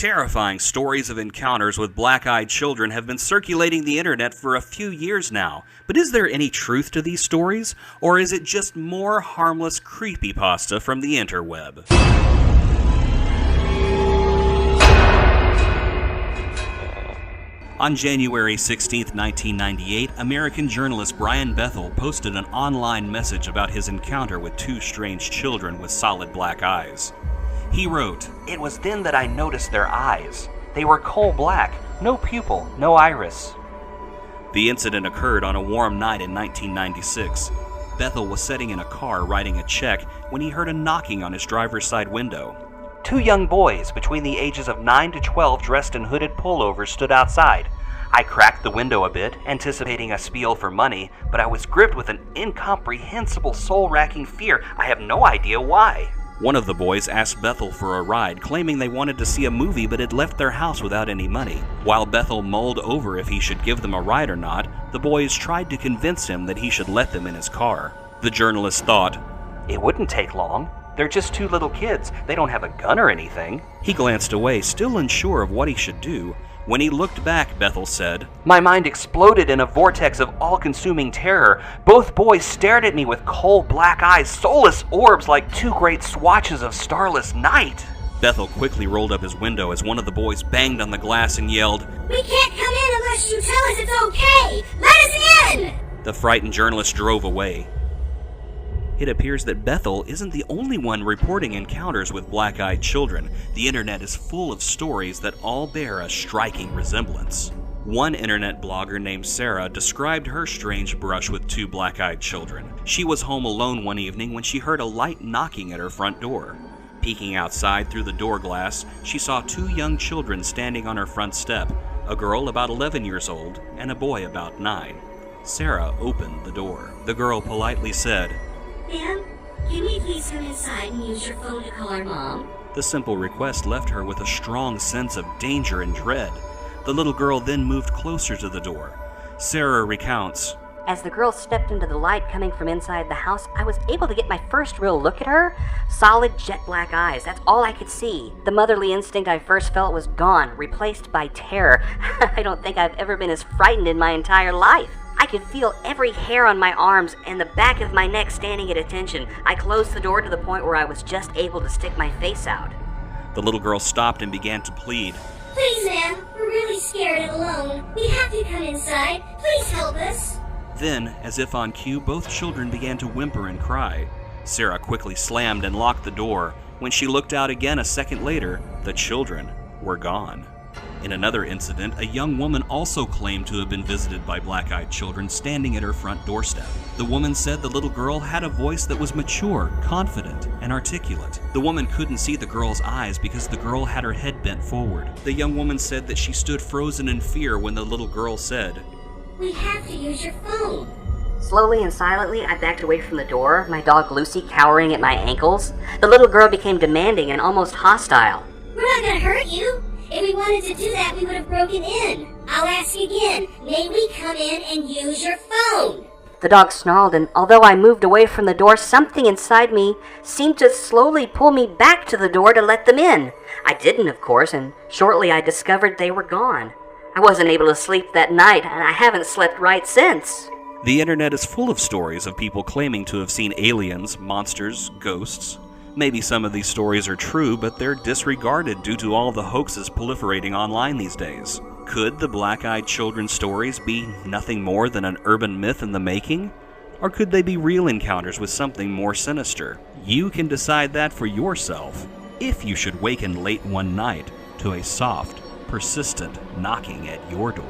Terrifying stories of encounters with black-eyed children have been circulating the internet for a few years now. But is there any truth to these stories? Or is it just more harmless creepypasta from the interweb? On January 16, 1998, American journalist Brian Bethel posted an online message about his encounter with two strange children with solid black eyes. He wrote, "It was then that I noticed their eyes. They were coal black, no pupil, no iris." The incident occurred on a warm night in 1996. Bethel was sitting in a car writing a check when he heard a knocking on his driver's side window. Two young boys between the ages of 9 to 12 dressed in hooded pullovers stood outside. I cracked the window a bit, anticipating a spiel for money, but I was gripped with an incomprehensible soul-racking fear. I have no idea why. One of the boys asked Bethel for a ride, claiming they wanted to see a movie but had left their house without any money. While Bethel mulled over if he should give them a ride or not, the boys tried to convince him that he should let them in his car. The journalist thought, "It wouldn't take long. They're just two little kids. They don't have a gun or anything." He glanced away, still unsure of what he should do. When he looked back, Bethel said, "My mind exploded in a vortex of all-consuming terror. Both boys stared at me with coal black eyes, soulless orbs like two great swatches of starless night." Bethel quickly rolled up his window as one of the boys banged on the glass and yelled, "We can't come in unless you tell us it's okay! Let us in!" The frightened journalist drove away. It appears that Bethel isn't the only one reporting encounters with black-eyed children. The internet is full of stories that all bear a striking resemblance. One internet blogger named Sarah described her strange brush with two black-eyed children. She was home alone one evening when she heard a light knocking at her front door. Peeking outside through the door glass, she saw two young children standing on her front step, a girl about 11 years old and a boy about 9. Sarah opened the door. The girl politely said, "Ma'am, can we please come inside and use your phone to call our mom?" The simple request left her with a strong sense of danger and dread. The little girl then moved closer to the door. Sarah recounts, "As the girl stepped into the light coming from inside the house, I was able to get my first real look at her. Solid jet black eyes, that's all I could see. The motherly instinct I first felt was gone, replaced by terror. I don't think I've ever been as frightened in my entire life. I could feel every hair on my arms and the back of my neck standing at attention. I closed the door to the point where I was just able to stick my face out." The little girl stopped and began to plead. "Please, ma'am, we're really scared and alone. We have to come inside. Please help us." Then, as if on cue, both children began to whimper and cry. Sarah quickly slammed and locked the door. When she looked out again a second later, the children were gone. In another incident, a young woman also claimed to have been visited by black-eyed children standing at her front doorstep. The woman said the little girl had a voice that was mature, confident, and articulate. The woman couldn't see the girl's eyes because the girl had her head bent forward. The young woman said that she stood frozen in fear when the little girl said, "We have to use your phone." Slowly and silently, I backed away from the door, my dog Lucy cowering at my ankles. The little girl became demanding and almost hostile. "We're not gonna hurt you. If we wanted to do that, we would have broken in. I'll ask again, may we come in and use your phone?" The dog snarled, and although I moved away from the door, something inside me seemed to slowly pull me back to the door to let them in. I didn't, of course, and shortly I discovered they were gone. I wasn't able to sleep that night, and I haven't slept right since. The internet is full of stories of people claiming to have seen aliens, monsters, ghosts. Maybe some of these stories are true, but they're disregarded due to all the hoaxes proliferating online these days. Could the black-eyed children stories be nothing more than an urban myth in the making? Or could they be real encounters with something more sinister? You can decide that for yourself if you should waken late one night to a soft, persistent knocking at your door.